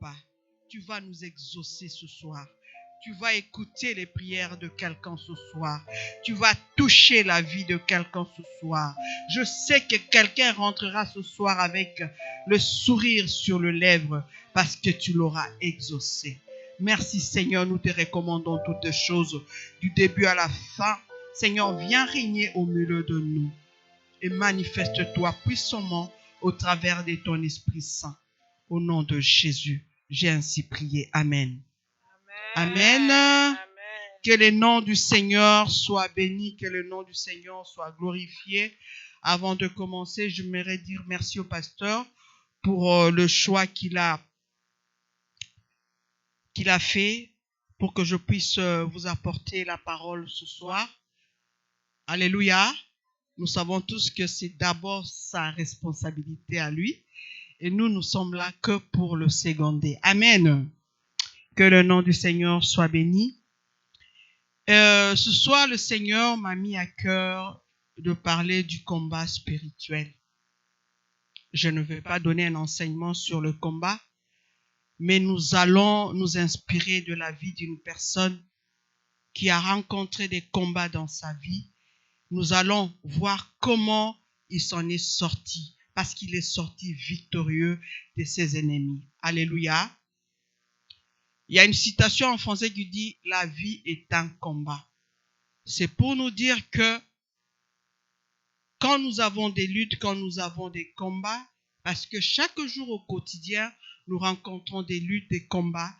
papa. Tu vas nous exaucer ce soir. Tu vas écouter les prières de quelqu'un ce soir. Tu vas toucher la vie de quelqu'un ce soir. Je sais que quelqu'un rentrera ce soir avec le sourire sur les lèvres parce que tu l'auras exaucé. Merci Seigneur, nous te recommandons toutes choses du début à la fin. Seigneur, viens régner au milieu de nous et manifeste-toi puissamment au travers de ton Esprit Saint. Au nom de Jésus, j'ai ainsi prié. Amen. Amen. Amen. Que le nom du Seigneur soit béni, que le nom du Seigneur soit glorifié. Avant de commencer, j'aimerais dire merci au pasteur pour le choix qu'il a fait pour que je puisse vous apporter la parole ce soir. Alléluia. Nous savons tous que c'est d'abord sa responsabilité à lui et nous sommes là que pour le seconder. Amen. Que le nom du Seigneur soit béni. Ce soir, le Seigneur m'a mis à cœur de parler du combat spirituel. Je ne vais pas donner un enseignement sur le combat, mais nous allons nous inspirer de la vie d'une personne qui a rencontré des combats dans sa vie. Nous allons voir comment il s'en est sorti, parce qu'il est sorti victorieux de ses ennemis. Alléluia. Il y a une citation en français qui dit « La vie est un combat ». C'est pour nous dire que quand nous avons des luttes, quand nous avons des combats, parce que chaque jour au quotidien, nous rencontrons des luttes, des combats.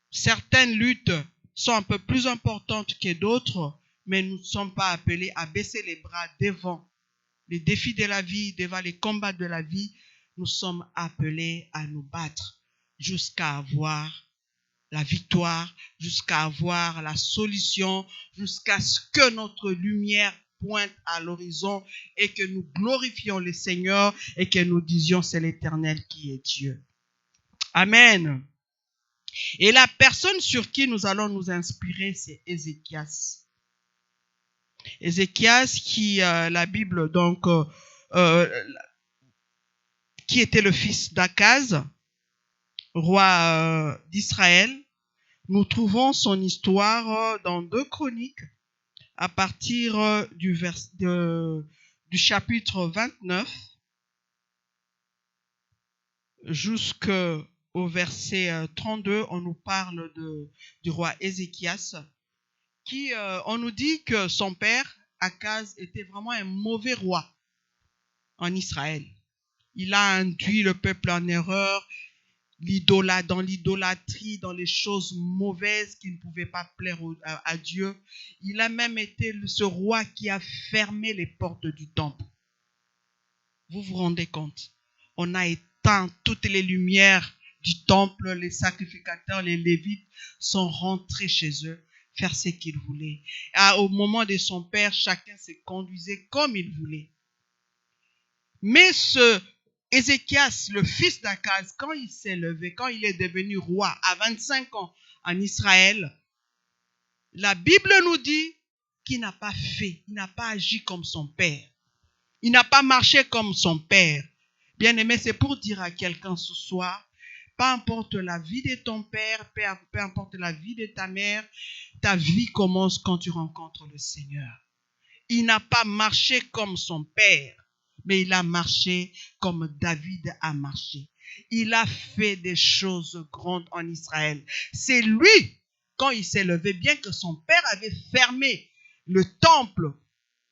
Certaines luttes sont un peu plus importantes que d'autres, mais nous ne sommes pas appelés à baisser les bras devant les défis de la vie, devant les combats de la vie. Nous sommes appelés à nous battre jusqu'à avoir la victoire, jusqu'à avoir la solution, jusqu'à ce que notre lumière pointe à l'horizon et que nous glorifions le Seigneur et que nous disions c'est l'Éternel qui est Dieu. Amen. Et la personne sur qui nous allons nous inspirer, c'est Ézéchias. Ézéchias qui, la Bible, donc, qui était le fils d'Akaz, roi d'Israël. Nous trouvons son histoire dans 2 Chroniques à partir du chapitre 29 jusqu'au verset 32. On nous parle du roi Ézéchias qui, on nous dit que son père, Akaz, était vraiment un mauvais roi en Israël. Il a induit le peuple en erreur, dans l'idolâtrie, dans les choses mauvaises qui ne pouvaient pas plaire à Dieu. Il a même été ce roi qui a fermé les portes du temple. Vous vous rendez compte? On a éteint toutes les lumières du temple, les sacrificateurs, les lévites sont rentrés chez eux, faire ce qu'ils voulaient. Au moment de son père, chacun se conduisait comme il voulait. Mais ce Ézéchias, le fils d'Akaz, quand il s'est levé, quand il est devenu roi à 25 ans en Israël, la Bible nous dit qu'il n'a pas fait, il n'a pas agi comme son père. Il n'a pas marché comme son père. Bien-aimé, c'est pour dire à quelqu'un ce soir, peu importe la vie de ton père, peu importe la vie de ta mère, ta vie commence quand tu rencontres le Seigneur. Il n'a pas marché comme son père, mais il a marché comme David a marché. Il a fait des choses grandes en Israël. C'est lui, quand il s'est levé, bien que son père avait fermé le temple,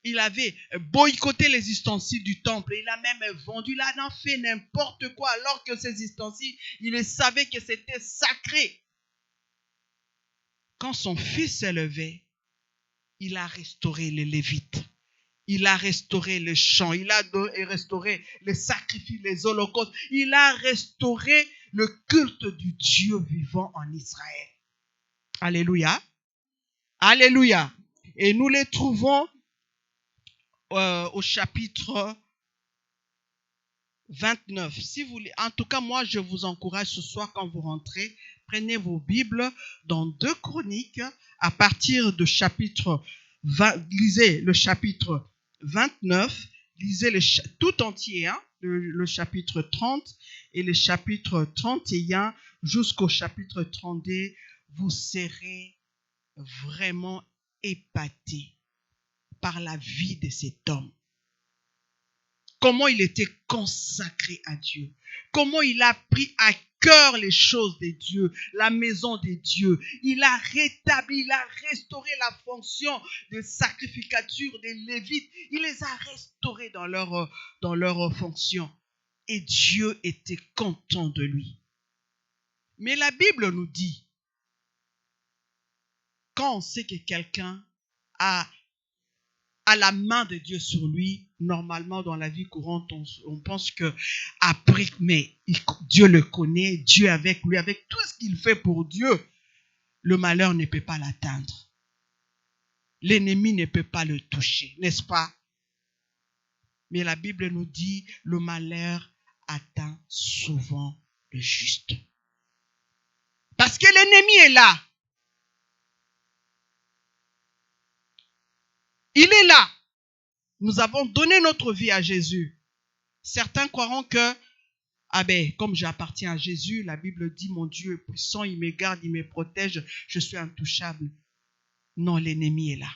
il avait boycotté les ustensiles du temple. Il a même vendu, il a fait n'importe quoi, alors que ces ustensiles, il savait que c'était sacré. Quand son fils s'est levé, il a restauré les Lévites. Il a restauré les chants. Il a restauré les sacrifices, les holocaustes. Il a restauré le culte du Dieu vivant en Israël. Alléluia. Alléluia. Et nous les trouvons au chapitre 29. Si vous, en tout cas, moi, je vous encourage ce soir quand vous rentrez, prenez vos Bibles dans 2 Chroniques à partir du chapitre 20. Lisez le chapitre 29. Lisez tout entier, le chapitre 30 et le chapitre 31 jusqu'au chapitre 32, vous serez vraiment épatés par la vie de cet homme. Comment il était consacré à Dieu. Comment il a pris à cœur les choses de Dieu, la maison de Dieu. Il a rétabli, il a restauré la fonction de sacrificature des Lévites. Il les a restaurés dans leur fonction. Et Dieu était content de lui. Mais la Bible nous dit, quand on sait que quelqu'un a la main de Dieu sur lui, normalement dans la vie courante, on pense que après, mais Dieu le connaît, Dieu avec lui, avec tout ce qu'il fait pour Dieu, le malheur ne peut pas l'atteindre. L'ennemi ne peut pas le toucher, n'est-ce pas? Mais la Bible nous dit, le malheur atteint souvent le juste. Parce que l'ennemi est là. Il est là. Nous avons donné notre vie à Jésus. Certains croiront que, comme j'appartiens à Jésus, la Bible dit, mon Dieu est puissant, il me garde, il me protège, je suis intouchable. Non, l'ennemi est là.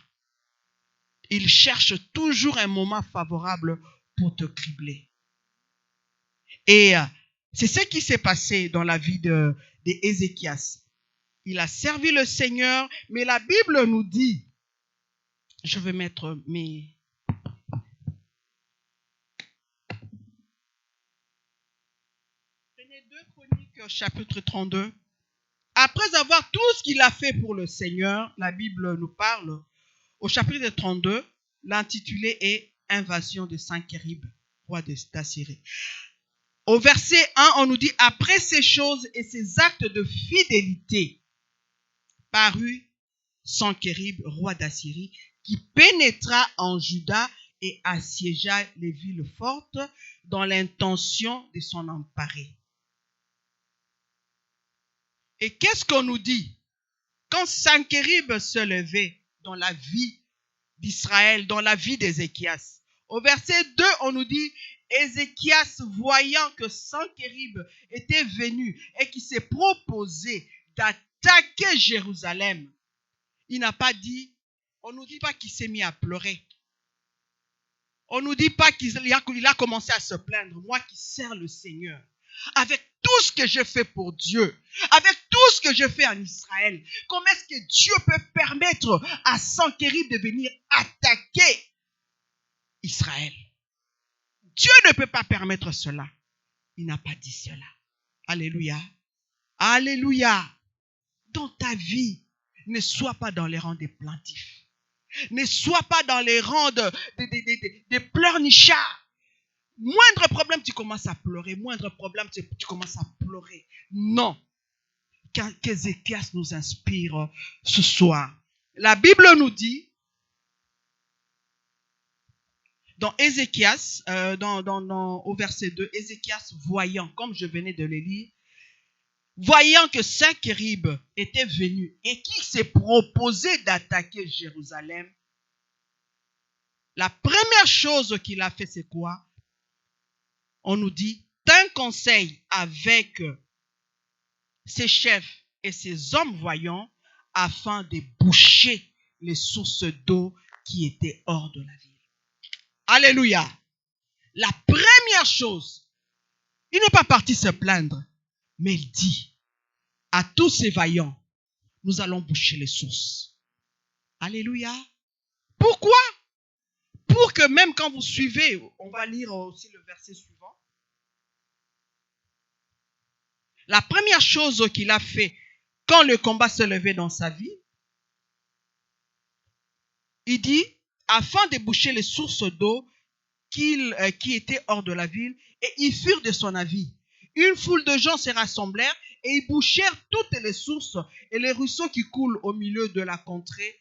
Il cherche toujours un moment favorable pour te cribler. Et c'est ce qui s'est passé dans la vie d'Ézéchias. Il a servi le Seigneur, mais la Bible nous dit, je vais mettre mes... Prenez 2 Chroniques, chapitre 32. Après avoir tout ce qu'il a fait pour le Seigneur, la Bible nous parle, au chapitre 32, l'intitulé est « Invasion de Sennacherib, roi d'Assyrie ». Au verset 1, on nous dit « Après ces choses et ces actes de fidélité, parut Sennacherib, roi d'Assyrie, qui pénétra en Juda et assiégea les villes fortes dans l'intention de s'en emparer. » Et qu'est-ce qu'on nous dit? Quand Sennacherib se levait dans la vie d'Israël, dans la vie d'Ézéchias, au verset 2, on nous dit, Ézéchias, voyant que Sennacherib était venu et qu'il s'est proposé d'attaquer Jérusalem, il n'a pas dit, on ne nous dit pas qu'il s'est mis à pleurer. On ne nous dit pas qu'il a commencé à se plaindre. Moi qui sers le Seigneur, avec tout ce que je fais pour Dieu, avec tout ce que je fais en Israël, comment est-ce que Dieu peut permettre à Sennacherib de venir attaquer Israël? Dieu ne peut pas permettre cela. Il n'a pas dit cela. Alléluia. Alléluia. Dans ta vie, ne sois pas dans les rangs des plaintifs. Ne sois pas dans les rangs des pleurnichards. Moindre problème, tu commences à pleurer. Moindre problème, tu commences à pleurer. Non. Qu'Ézéchias nous inspire ce soir. La Bible nous dit, dans Ézéchias, au verset 2, Ézéchias voyant, comme je venais de le lire, voyant que Sennacherib était venu et qu'il s'est proposé d'attaquer Jérusalem, la première chose qu'il a fait, c'est quoi? On nous dit, d'un conseil avec ses chefs et ses hommes voyants afin de boucher les sources d'eau qui étaient hors de la ville. Alléluia. La première chose, il n'est pas parti se plaindre, mais il dit à tous ces vaillants, nous allons boucher les sources. Alléluia. Pourquoi? Pour que même quand vous suivez, on va lire aussi le verset suivant. La première chose qu'il a fait quand le combat se levait dans sa vie, il dit, afin de boucher les sources d'eau qui étaient hors de la ville, et ils furent de son avis. Une foule de gens se rassemblèrent et ils bouchèrent toutes les sources et les ruisseaux qui coulent au milieu de la contrée.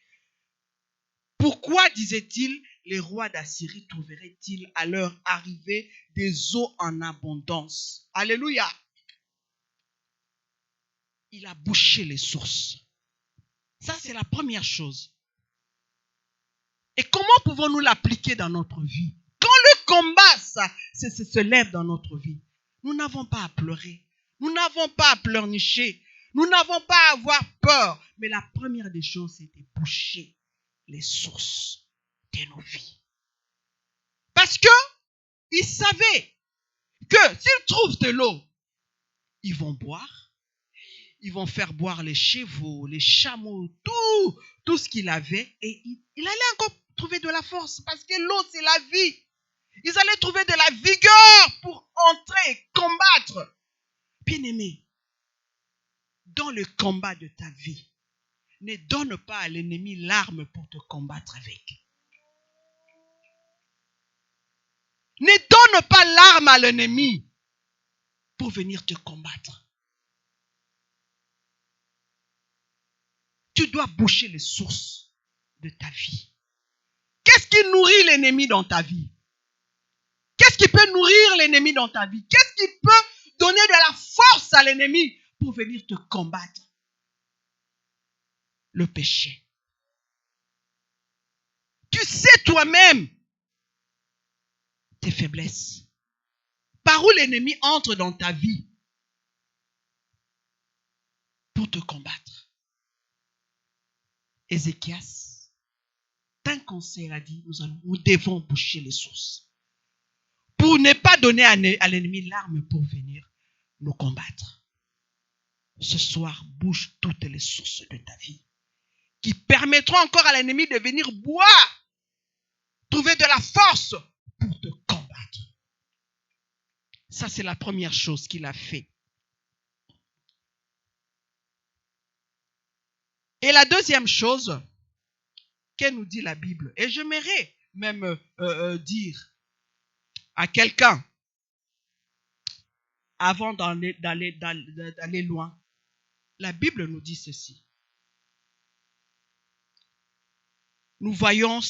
Pourquoi, disait-il, les rois d'Assyrie trouveraient-ils à leur arrivée des eaux en abondance? Alléluia. Il a bouché les sources. Ça, c'est la première chose. Et comment pouvons-nous l'appliquer dans notre vie? Quand le combat se lève dans notre vie, nous n'avons pas à pleurer. Nous n'avons pas à pleurnicher. Nous n'avons pas à avoir peur. Mais la première des choses, c'est de boucher les sources de nos vies. Parce que ils savaient que s'ils trouvent de l'eau, ils vont boire. Ils vont faire boire les chevaux, les chameaux, tout ce qu'il avait. Et il allait encore trouver de la force. Parce que l'eau, c'est la vie. Ils allaient trouver de la vigueur pour entrer et combattre. Bien-aimé, dans le combat de ta vie, ne donne pas à l'ennemi l'arme pour te combattre avec. Ne donne pas l'arme à l'ennemi pour venir te combattre. Tu dois boucher les sources de ta vie. Qu'est-ce qui nourrit l'ennemi dans ta vie? Qu'est-ce qui peut nourrir l'ennemi dans ta vie? Qu'est-ce qui peut donner de la force à l'ennemi pour venir te combattre? Le péché. Tu sais toi-même tes faiblesses. Par où l'ennemi entre dans ta vie pour te combattre. Ézéchias, d'un conseil a dit, nous devons boucher les sources. Pour ne pas donner à l'ennemi l'arme pour venir nous combattre. Ce soir, bouge toutes les sources de ta vie qui permettront encore à l'ennemi de venir boire, trouver de la force pour te combattre. Ça, c'est la première chose qu'il a fait. Et la deuxième chose, que nous dit la Bible, et j'aimerais même dire à quelqu'un, avant d'aller loin, la Bible nous dit ceci. Nous voyons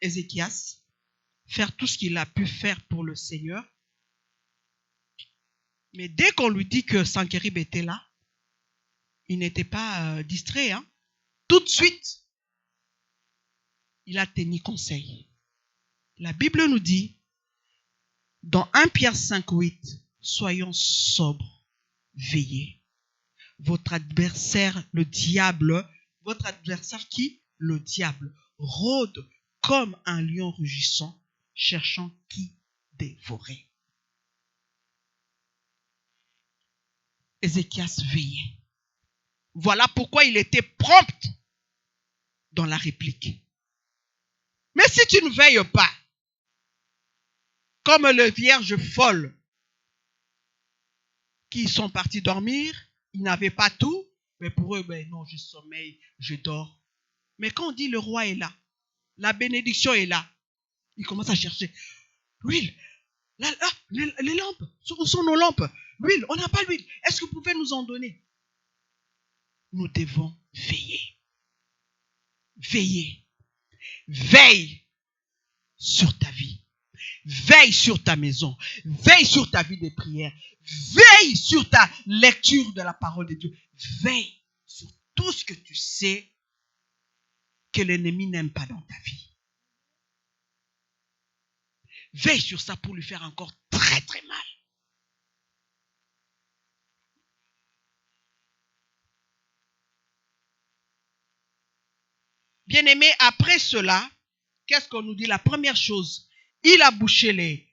Ézéchias faire tout ce qu'il a pu faire pour le Seigneur. Mais dès qu'on lui dit que Sanchérib était là, il n'était pas distrait. Tout de suite, il a tenu conseil. La Bible nous dit, dans 1 Pierre 5:8, soyons sobres, veillez. Votre adversaire, le diable, votre adversaire qui? Le diable, rôde comme un lion rugissant, cherchant qui dévorer. Ézéchias veillait. Voilà pourquoi il était prompt dans la réplique. Mais si tu ne veilles pas, comme les vierges folles qui sont partis dormir, ils n'avaient pas tout, mais pour eux, non, je sommeille, je dors. Mais quand on dit le roi est là, la bénédiction est là, ils commencent à chercher. L'huile, les lampes, où sont nos lampes? L'huile, on n'a pas l'huile. Est-ce que vous pouvez nous en donner? Nous devons veiller. Veiller. Veille sur ta vie. Veille sur ta maison. Veille sur ta vie de prière. Veille sur ta lecture de la parole de Dieu. Veille sur tout ce que tu sais que l'ennemi n'aime pas dans ta vie. Veille sur ça pour lui faire encore très très mal. Bien-aimé, après cela, qu'est-ce qu'on nous dit? La première chose, il a bouché les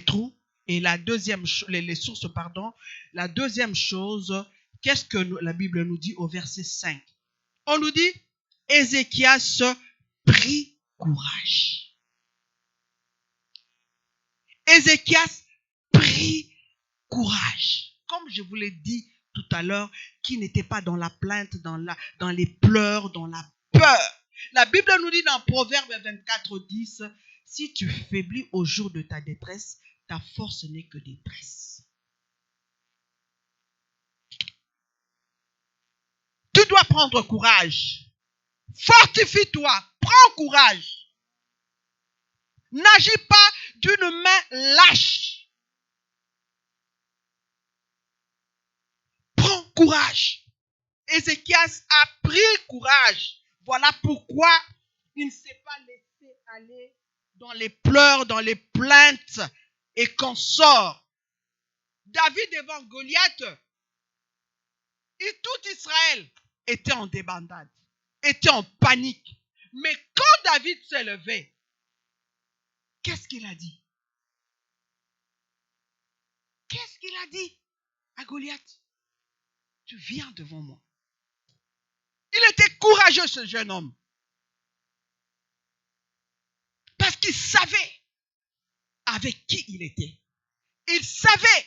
trous. Et la deuxième, les sources, pardon. La deuxième chose, qu'est-ce que la Bible nous dit au verset 5? On nous dit, Ézéchias prit courage. Ézéchias prit courage. Comme je vous l'ai dit tout à l'heure, qui n'était pas dans la plainte, dans les pleurs, dans la peur. La Bible nous dit dans Proverbe 24:10, si tu faiblis au jour de ta détresse, ta force n'est que détresse. Tu dois prendre courage. Fortifie-toi. Prends courage. N'agis pas d'une main lâche. Prends courage. Ézéchias a pris courage. Voilà pourquoi il ne s'est pas laissé aller dans les pleurs, dans les plaintes et consorts. David devant Goliath, et tout Israël était en débandade, était en panique. Mais quand David s'est levé, qu'est-ce qu'il a dit? Qu'est-ce qu'il a dit à Goliath? Tu viens devant moi. Il était courageux, ce jeune homme. Parce qu'il savait avec qui il était. Il savait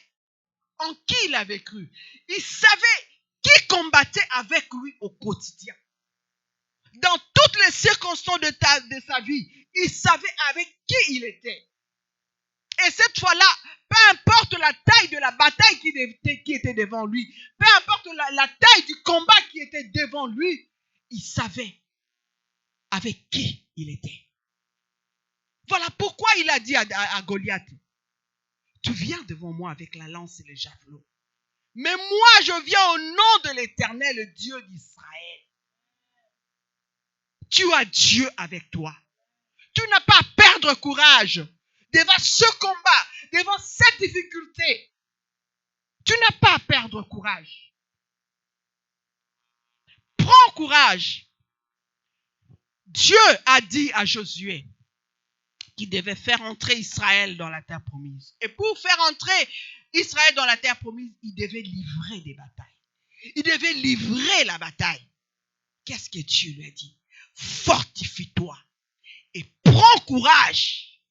en qui il avait cru. Il savait qui combattait avec lui au quotidien. Dans toutes les circonstances de sa vie, il savait avec qui il était. Et cette fois-là, peu importe la taille de la bataille qui était devant lui, peu importe la taille du combat qui était devant lui, il savait avec qui il était. Voilà pourquoi il a dit à Goliath, tu viens devant moi avec la lance et les javelots. Mais moi, je viens au nom de l'Éternel, Dieu d'Israël. Tu as Dieu avec toi. Tu n'as pas à perdre courage devant ce combat, devant cette difficulté. Tu n'as pas à perdre courage. Prends courage. Dieu a dit à Josué qu'il devait faire entrer Israël dans la terre promise. Et pour faire entrer Israël dans la terre promise, il devait livrer des batailles. Il devait livrer la bataille. Qu'est-ce que Dieu lui a dit? Fortifie-toi et prends courage.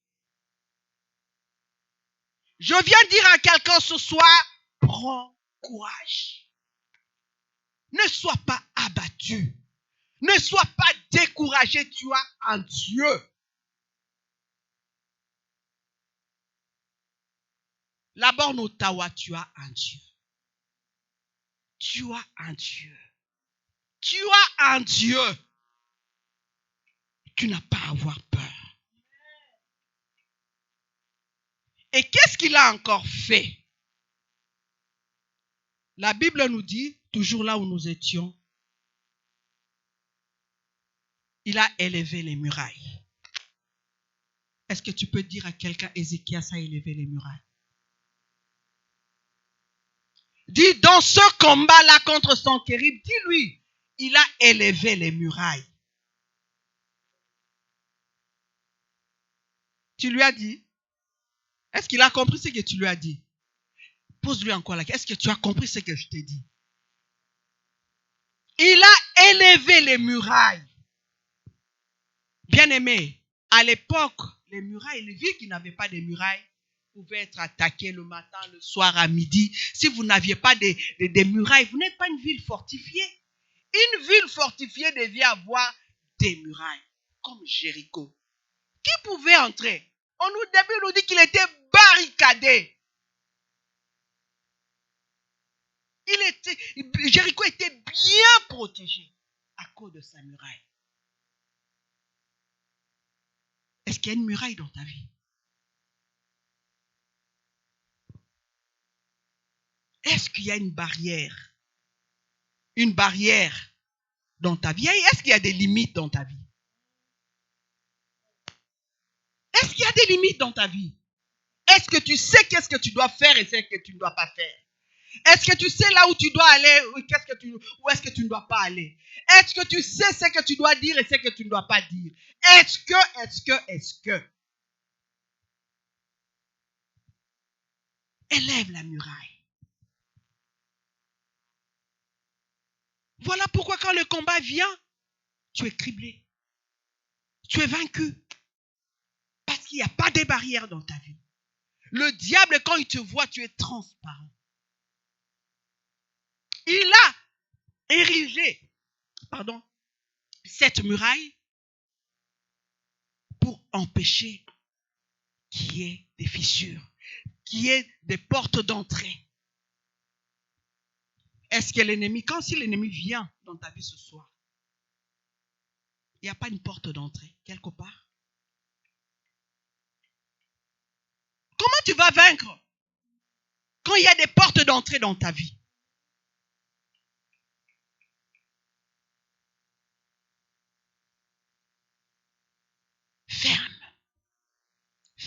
Je viens dire à quelqu'un ce soir, prends courage. Ne sois pas abattu. Ne sois pas découragé, tu as un Dieu. La borne Ottawa, tu as un Dieu. Tu as un Dieu. Tu as un Dieu. Tu n'as pas à avoir peur. Et qu'est-ce qu'il a encore fait? La Bible nous dit, toujours là où nous étions, il a élevé les murailles. Est-ce que tu peux dire à quelqu'un, Ézéchias a élevé les murailles? Dis, dans ce combat-là contre Sennacherib, dis-lui, il a élevé les murailles. Tu lui as dit? Est-ce qu'il a compris ce que tu lui as dit? Pose-lui encore la question. Est-ce que tu as compris ce que je t'ai dit? Il a élevé les murailles. Bien-aimé, à l'époque, les murailles, les villes qui n'avaient pas de murailles pouvaient être attaquées le matin, le soir, à midi. Si vous n'aviez pas des murailles, vous n'êtes pas une ville fortifiée. Une ville fortifiée devait avoir des murailles, comme Jéricho. Qui pouvait entrer? On nous dit qu'il était barricadé. Jéricho était bien protégé à cause de sa muraille. Est-ce qu'il y a une muraille dans ta vie? Est-ce qu'il y a une barrière? Une barrière dans ta vie? Est-ce qu'il y a des limites dans ta vie? Est-ce qu'il y a des limites dans ta vie? Est-ce que tu sais qu'est-ce que tu dois faire et ce que tu ne dois pas faire? Est-ce que tu sais là où tu dois aller ou est-ce que tu ne dois pas aller? Est-ce que tu sais ce que tu dois dire et ce que tu ne dois pas dire? Est-ce que? Élève la muraille. Voilà pourquoi quand le combat vient, tu es criblé. Tu es vaincu. Parce qu'il n'y a pas de barrière dans ta vie. Le diable, quand il te voit, tu es transparent. Il a érigé, cette muraille pour empêcher qu'il y ait des fissures, qu'il y ait des portes d'entrée. Est-ce que l'ennemi, si l'ennemi vient dans ta vie ce soir, il n'y a pas une porte d'entrée quelque part? Comment tu vas vaincre quand il y a des portes d'entrée dans ta vie?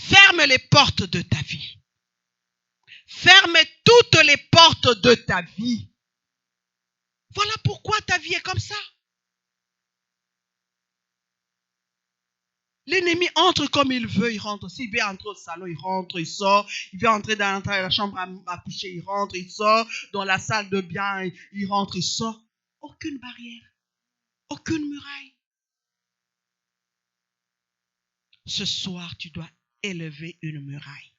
Ferme les portes de ta vie. Ferme toutes les portes de ta vie. Voilà pourquoi ta vie est comme ça. L'ennemi entre comme il veut, il rentre. S'il veut entrer au salon, il rentre, il sort. Il veut entrer dans la chambre à coucher, il rentre, il sort. Dans la salle de bain, il rentre, il sort. Aucune barrière, aucune muraille. Ce soir, tu dois élever une muraille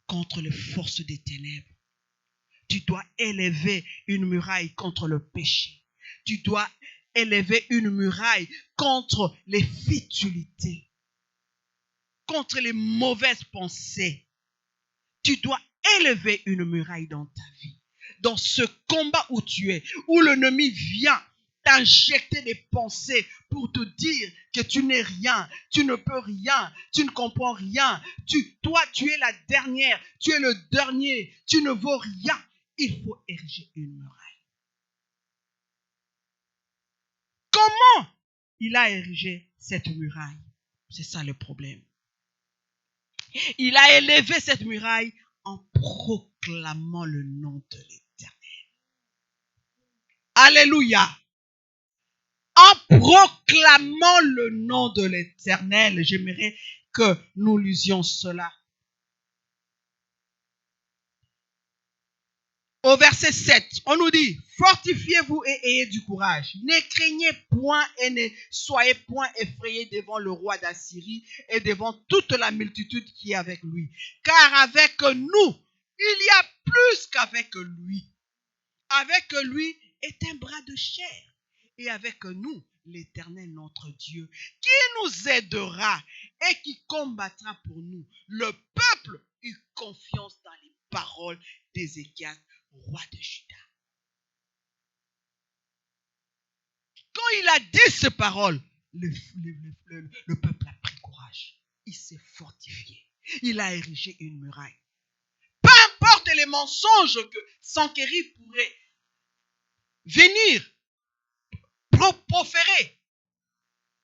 contre les forces des ténèbres. Tu dois élever une muraille contre le péché. Tu dois élever une muraille contre les futilités, contre les mauvaises pensées. Tu dois élever une muraille dans ta vie. Dans ce combat où tu es, où l'ennemi vient t'injecter des pensées pour te dire que tu n'es rien, tu ne peux rien, tu ne comprends rien. Toi, tu es la dernière, tu es le dernier, tu ne vaux rien. Il faut ériger une muraille. Comment il a érigé cette muraille? C'est ça le problème. Il a élevé cette muraille en proclamant le nom de l'Éternel. Alléluia. En proclamant le nom de l'Éternel. J'aimerais que nous lisions cela. Au verset 7, on nous dit, fortifiez-vous et ayez du courage. Ne craignez point et ne soyez point effrayés devant le roi d'Assyrie et devant toute la multitude qui est avec lui. Car avec nous, il y a plus qu'avec lui. Avec lui est un bras de chair. Et avec nous, l'Éternel notre Dieu, qui nous aidera et qui combattra pour nous. Le peuple eut confiance dans les paroles d'Ézéchias, roi de Juda. Quand il a dit ces paroles, le peuple a pris courage. Il s'est fortifié. Il a érigé une muraille. Peu importe les mensonges que Sankéry pourrait venir proférer,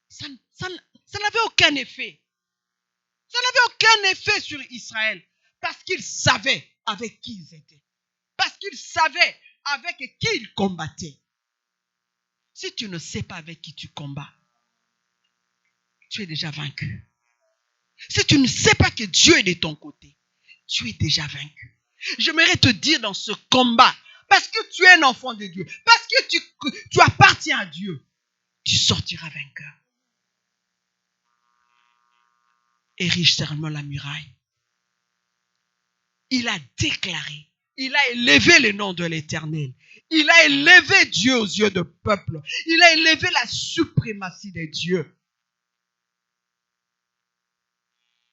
ça n'avait aucun effet. Ça n'avait aucun effet sur Israël parce qu'ils savaient avec qui ils étaient. Parce qu'ils savaient avec qui ils combattaient. Si tu ne sais pas avec qui tu combats, tu es déjà vaincu. Si tu ne sais pas que Dieu est de ton côté, tu es déjà vaincu. J'aimerais te dire dans ce combat, parce que tu es un enfant de Dieu, parce que tu appartiens à Dieu, tu sortiras vainqueur. Érige seulement la muraille. Il a déclaré, il a élevé le nom de l'Éternel. Il a élevé Dieu aux yeux du peuple. Il a élevé la suprématie de Dieu.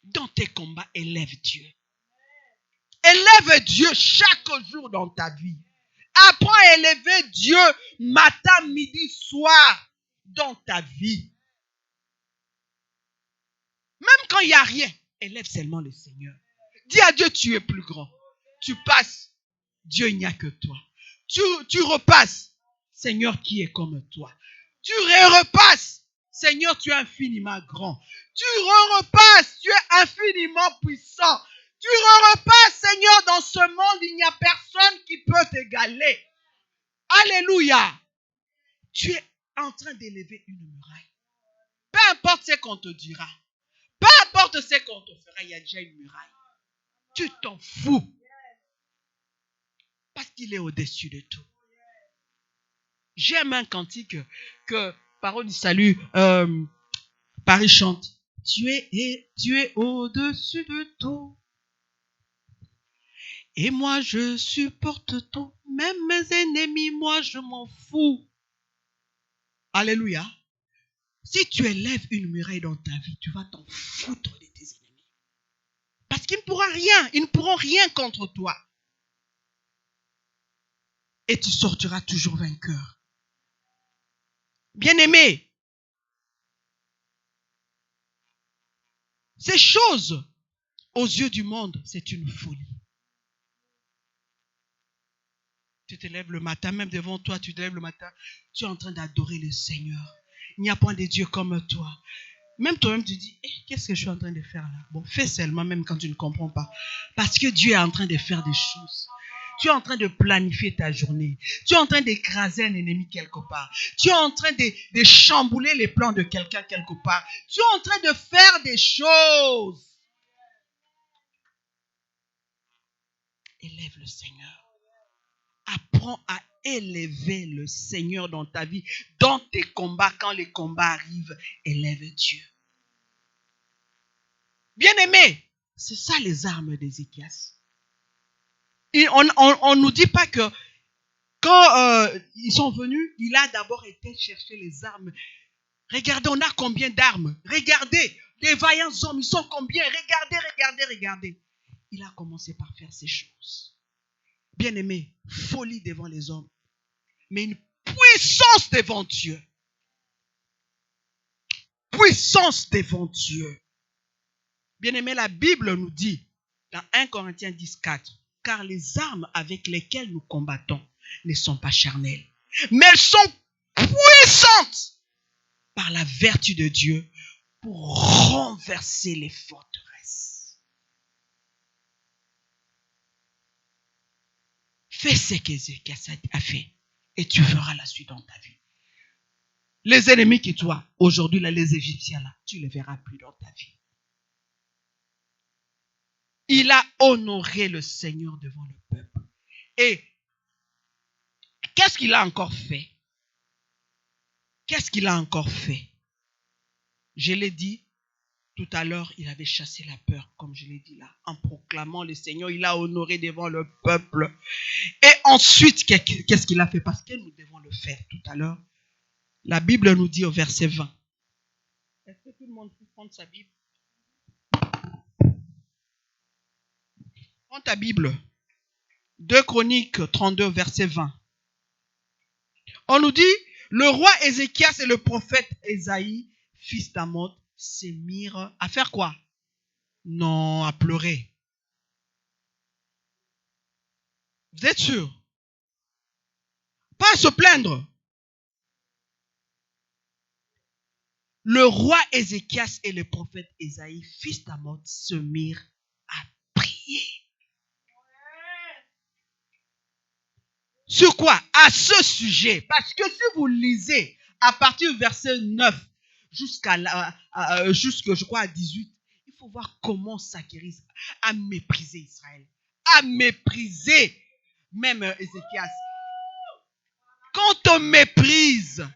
Dans tes combats, élève Dieu. Élève Dieu chaque jour dans ta vie. Apprends à élever Dieu matin, midi, soir dans ta vie. Même quand il n'y a rien, élève seulement le Seigneur. Dis à Dieu, tu es plus grand. Tu passes, Dieu, il n'y a que toi. Tu repasses, Seigneur, qui est comme toi. Tu repasses, Seigneur, tu es infiniment grand. Tu repasses, tu es infiniment puissant. Tu repasses, Seigneur, dans ce monde, il n'y a personne qui peut t'égaler. Alléluia. Tu es en train d'élever une muraille. Peu importe ce qu'on te dira. Peu importe ce qu'on te fera, il y a déjà une muraille. Tu t'en fous. Parce qu'il est au-dessus de tout. J'aime un cantique que Parole du Salut, Paris chante. Tu es au-dessus de tout. Et moi je supporte tout. Même mes ennemis, moi je m'en fous. Alléluia. Si tu élèves une muraille dans ta vie, tu vas t'en foutre de tes ennemis. Parce qu'ils ne pourront rien. Ils ne pourront rien contre toi. Et tu sortiras toujours vainqueur. Bien-aimé, ces choses, aux yeux du monde, c'est une folie. Tu te lèves le matin, même devant toi, tu te lèves le matin, tu es en train d'adorer le Seigneur. Il n'y a point de Dieu comme toi. Même toi-même, tu dis, qu'est-ce que je suis en train de faire là? Bon, fais seulement, même quand tu ne comprends pas. Parce que Dieu est en train de faire des choses. Tu es en train de planifier ta journée. Tu es en train d'écraser un ennemi quelque part. Tu es en train de chambouler les plans de quelqu'un quelque part. Tu es en train de faire des choses. Élève le Seigneur. Apprends à élever le Seigneur dans ta vie. Dans tes combats, quand les combats arrivent, élève Dieu. Bien-aimé, c'est ça les armes d'Ézéchias. On ne nous dit pas que quand ils sont venus, il a d'abord été chercher les armes. Regardez, on a combien d'armes? Regardez, les vaillants hommes, ils sont combien? Regardez. Il a commencé par faire ces choses. Bien-aimé, folie devant les hommes, mais une puissance devant Dieu. Puissance devant Dieu. Bien-aimé, la Bible nous dit, dans 1 Corinthiens 10:4, car les armes avec lesquelles nous combattons ne sont pas charnelles, mais elles sont puissantes par la vertu de Dieu pour renverser les forteresses. Fais ce qu'Ézéchias a fait et tu verras la suite dans ta vie. Les ennemis qui toi, aujourd'hui, là, les Égyptiens, là, tu ne les verras plus dans ta vie. Il a honoré le Seigneur devant le peuple. Et qu'est-ce qu'il a encore fait? Qu'est-ce qu'il a encore fait? Je l'ai dit tout à l'heure, il avait chassé la peur, comme je l'ai dit là, en proclamant le Seigneur. Il a honoré devant le peuple. Et ensuite, qu'est-ce qu'il a fait? Parce que nous devons le faire tout à l'heure. La Bible nous dit au verset 20. Est-ce que tout le monde peut prendre sa Bible? Prends ta Bible. 2 Chroniques 32, verset 20. On nous dit, le roi Ézéchias et le prophète Ésaïe, fils d'Amoz, se mirent à faire quoi? Non, à pleurer. Vous êtes sûr? Pas à se plaindre. Le roi Ézéchias et le prophète Ésaïe, fils d'Amoz, se mirent à prier. Sur quoi? À ce sujet. Parce que si vous lisez à partir du verset 9 jusqu'à je crois à 18, il faut voir comment Sacharis a méprisé Israël. A méprisé même Ézéchias. Quand on méprise,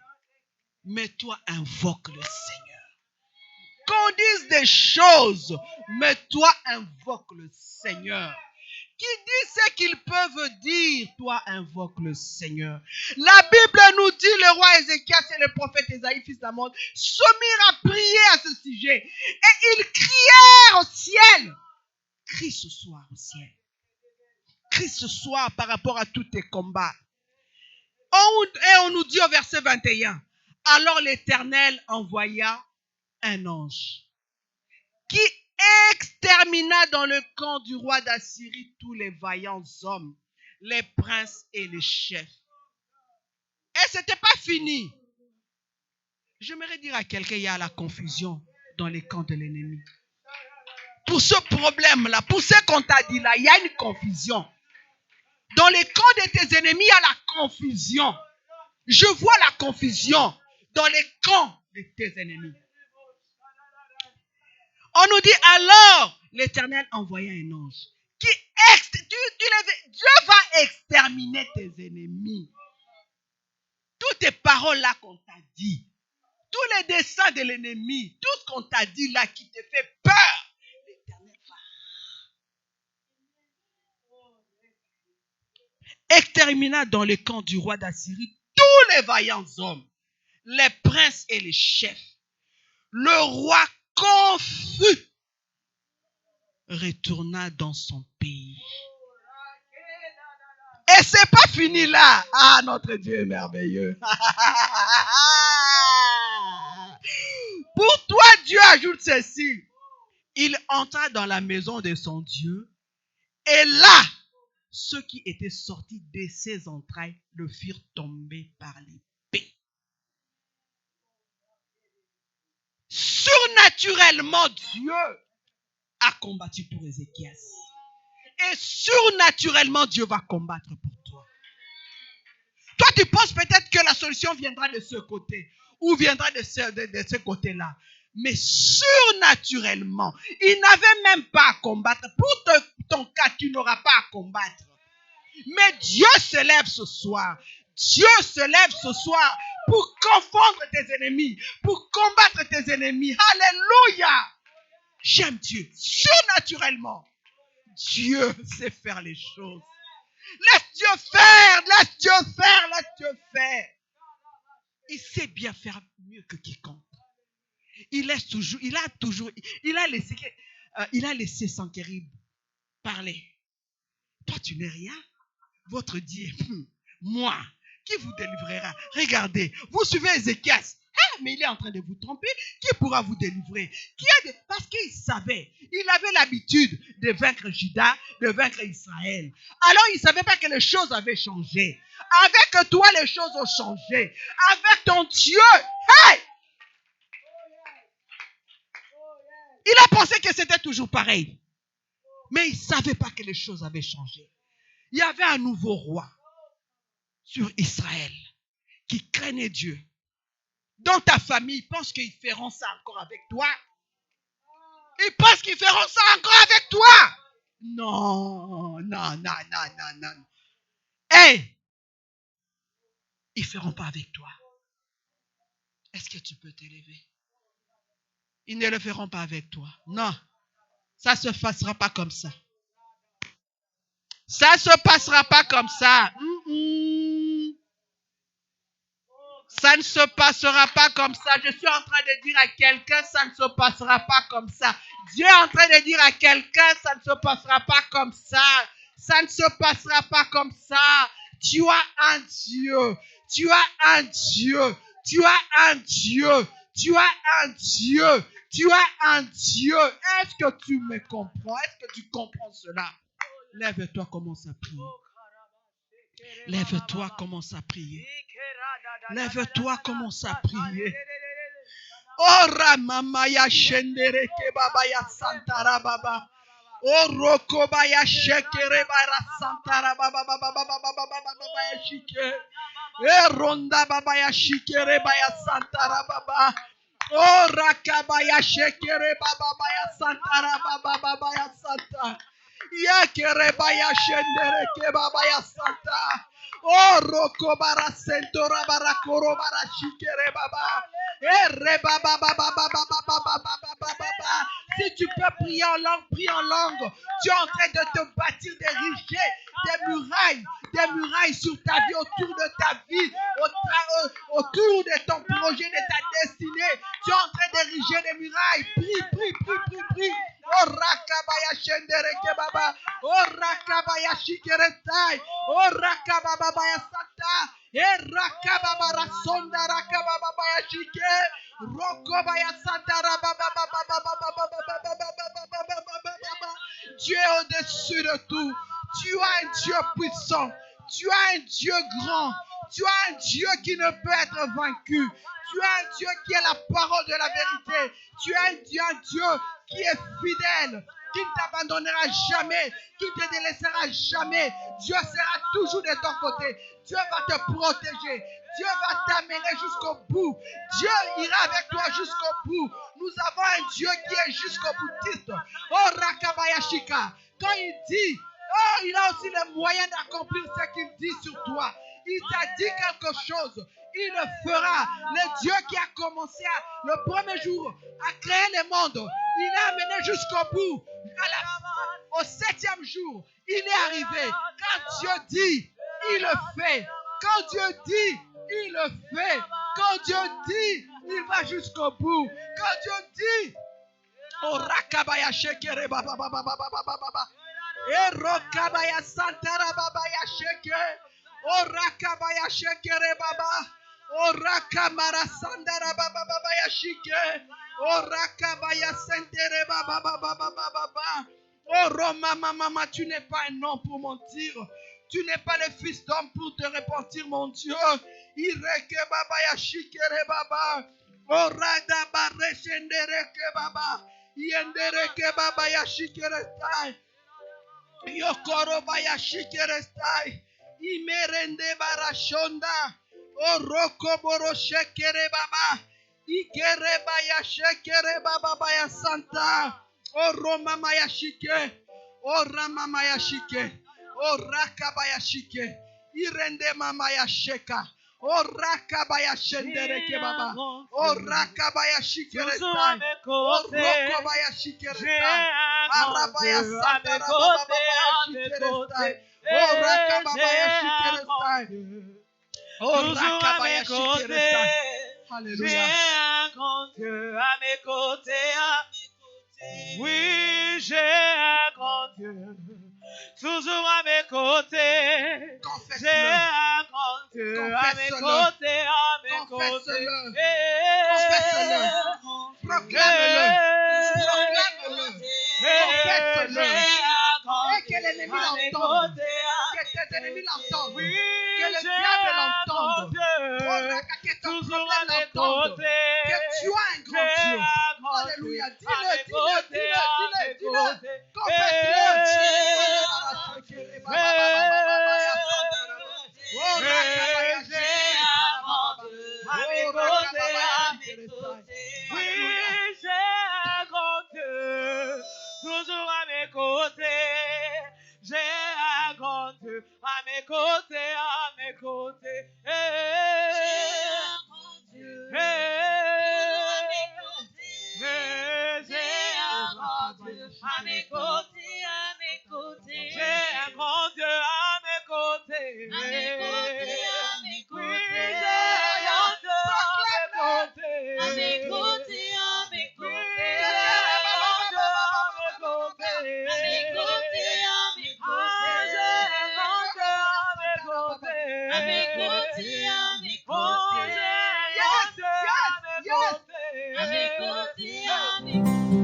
mais toi invoque le Seigneur. Qu'on dise des choses, mais toi invoque le Seigneur. Qui dit ce qu'ils peuvent dire, toi invoque le Seigneur. La Bible nous dit, le roi Ézéchias et le prophète Ésaïe, fils d'Amoz, se mirent à prier à ce sujet. Et ils crièrent au ciel. Crie ce soir au ciel. Crie ce soir par rapport à tous tes combats. Et on nous dit au verset 21, alors l'Éternel envoya un ange qui extermina dans le camp du roi d'Assyrie tous les vaillants hommes, les princes et les chefs. Et ce n'était pas fini. J'aimerais dire à quelqu'un, il y a la confusion dans les camps de l'ennemi. Pour ce problème-là, pour ce qu'on t'a dit là, il y a une confusion. Dans les camps de tes ennemis, il y a la confusion. Je vois la confusion dans les camps de tes ennemis. On nous dit alors, l'Éternel envoya un ange qui Dieu va exterminer tes ennemis. Toutes tes paroles là qu'on t'a dit, tous les desseins de l'ennemi, tout ce qu'on t'a dit là qui te fait peur, l'Éternel va exterminer dans le camp du roi d'Assyrie tous les vaillants hommes, les princes et les chefs. Le roi confus retourna dans son pays. Et c'est pas fini là. Ah, notre Dieu est merveilleux. Pour toi, Dieu ajoute ceci. Il entra dans la maison de son Dieu. Et là, ceux qui étaient sortis de ses entrailles le firent tomber par l'épée. Sur surnaturellement, Dieu a combattu pour Ézéchias. Et surnaturellement, Dieu va combattre pour toi. Toi, tu penses peut-être que la solution viendra de ce côté ou viendra de ce côté-là. Mais surnaturellement, il n'avait même pas à combattre. Pour ton cas, tu n'auras pas à combattre. Mais Dieu se lève ce soir. Dieu se lève ce soir pour confondre tes ennemis, pour combattre tes ennemis. Alléluia! J'aime Dieu. Surnaturellement, Dieu sait faire les choses. Laisse Dieu faire, laisse Dieu faire, laisse Dieu faire. Il sait bien faire mieux que quiconque. Il a laissé Sanchérib parler. Toi, tu n'es rien. Votre Dieu, moi, qui vous délivrera? Regardez, vous suivez Ézéchias. Mais il est en train de vous tromper. Qui pourra vous délivrer? Parce qu'il savait, il avait l'habitude de vaincre Juda, de vaincre Israël. Alors il ne savait pas que les choses avaient changé. Avec toi, les choses ont changé. Avec ton Dieu, il a pensé que c'était toujours pareil. Mais il ne savait pas que les choses avaient changé. Il y avait un nouveau roi sur Israël qui craignait Dieu. Dans ta famille, ils pensent qu'ils feront ça encore avec toi. Ils pensent qu'ils feront ça encore avec toi. Non. Ils ne feront pas avec toi. Est-ce que tu peux t'élever? Ils ne le feront pas avec toi. Non. Ça ne se passera pas comme ça. Ça ne se passera pas comme ça. Ça ne se passera pas comme ça. Je suis en train de dire à quelqu'un, ça ne se passera pas comme ça. Dieu est en train de dire à quelqu'un, ça ne se passera pas comme ça. Ça ne se passera pas comme ça. Tu as un Dieu. Tu as un Dieu. Tu as un Dieu. Tu as un Dieu. Tu as un Dieu. Est-ce que tu me comprends? Est-ce que tu comprends cela? Lève-toi, commence à prier. Lève-toi, commence à prier. Lève-toi, commence à prier. Oh Ramamaya Shendere Kebabaya Santara Baba. Oh Rokobaya Shekere Bara Santara Baba Baba Baba Baba Baba Shike. E Ronda Babaya Shikere Baya Santara Baba. Oh Rakabaya Shekere Baba Baya Santara Baba Baba Santa. Yakere Baya Shendere Kebabaya Santa. Oh, Roko bara sentora bara koro bara shikere baba. Baba baba baba baba baba. Si tu peux prier en langue, prie en langue. Tu es en train de te bâtir des murailles sur ta vie, autour de ta vie, autour de ton projet, de ta destinée. Tu es en train d'ériger des murailles. Prie. Oh rakabaya shendere kebaba. Oh rakabaya shikere tai. Oh rakababa baya santa. Rakababa rasonda rakababa baya shike. Rokobaya santa rababa. Dieu est au-dessus de tout. Tu as un Dieu puissant. Tu as un Dieu grand. Tu as un Dieu qui ne peut être vaincu. Tu as un Dieu qui est la parole de la vérité. Tu as un Dieu qui est fidèle, qui ne t'abandonnera jamais, qui ne te délaissera jamais. Dieu sera toujours de ton côté. Dieu va te protéger. Dieu va t'amener jusqu'au bout. Dieu ira avec toi jusqu'au bout. Nous avons un Dieu qui est jusqu'au boutiste. Oh Rakabayashika. Quand il dit, il a aussi les moyens d'accomplir ce qu'il dit sur toi. Il t'a dit quelque chose. Il le fera. Le Dieu qui a commencé le premier jour à créer le monde, il l'a amené jusqu'au bout. Au 7e jour, il est arrivé. Quand Dieu dit, il le fait. Quand Dieu dit, il le fait. Quand Dieu dit, il va jusqu'au bout. Quand Dieu dit, oh rakabaya shekere baba baba baba baba. Et rokabaya santara baba ya sheke. Oh rakabaya shekere baba. Oh rakamara sandara baba baba ya shike. Oh rakabaya sentere baba baba baba baba. Oh Roma mama, tu n'es pas un homme pour mentir. Tu n'es pas le fils d'homme pour te repentir, mon Dieu. Ireke baba ya shikere baba. Orada bareshendereke baba. Yendereke baba yashikerestai. Yokoro bayashikerestai. Imerende barashonda. Oroko boroshekere baba. Ikere bayashekere baba bayasanta. Oroma mayashike. Orama mayashike. Oraka bayashike. Irende mama yasheka. Oraka bayashendereke baba. Oraka bayashikerestai. Oroko bayashikerestai. Arabaya santa baba bayashikerestai. Oraka baba yashikerestai. Oraka bayashikerestai. Alléluia. J'ai un grand Dieu à mes côtés. Oui, j'ai un grand Dieu. Toujours à mes côtés. J'ai un grand Dieu à mes côtés, à mes côtés. Confesse-le. Proclame-le. Proclame-le. Confesse-le. Et que l'ennemi l'entende. Que tes ennemis l'entendent. Que le diable l'entende. Que ton problème l'entende. Que tu as un grand Dieu. Alléluia. Dis-le. Confesse-le. Oui, j'ai un grand Dieu, toujours à mes côtés. J'ai un grand Dieu à mes côtés, à mes côtés. J'ai un grand Dieu, j'ai un grand Dieu à mes côtés, à mes côtés. J'ai un grand Dieu à mes côtés, à mes côtés, à mes côtés. Oui, j'ai un grand Dieu à mes côtés, à mes côtés. J'ai un grand Dieu à mes côtés, à mes côtés. J'ai un grand Dieu à mes côtés, à mes côtés. Oh, j'ai un grand Dieu à mes côtés, à mes côtés, à mes côtés.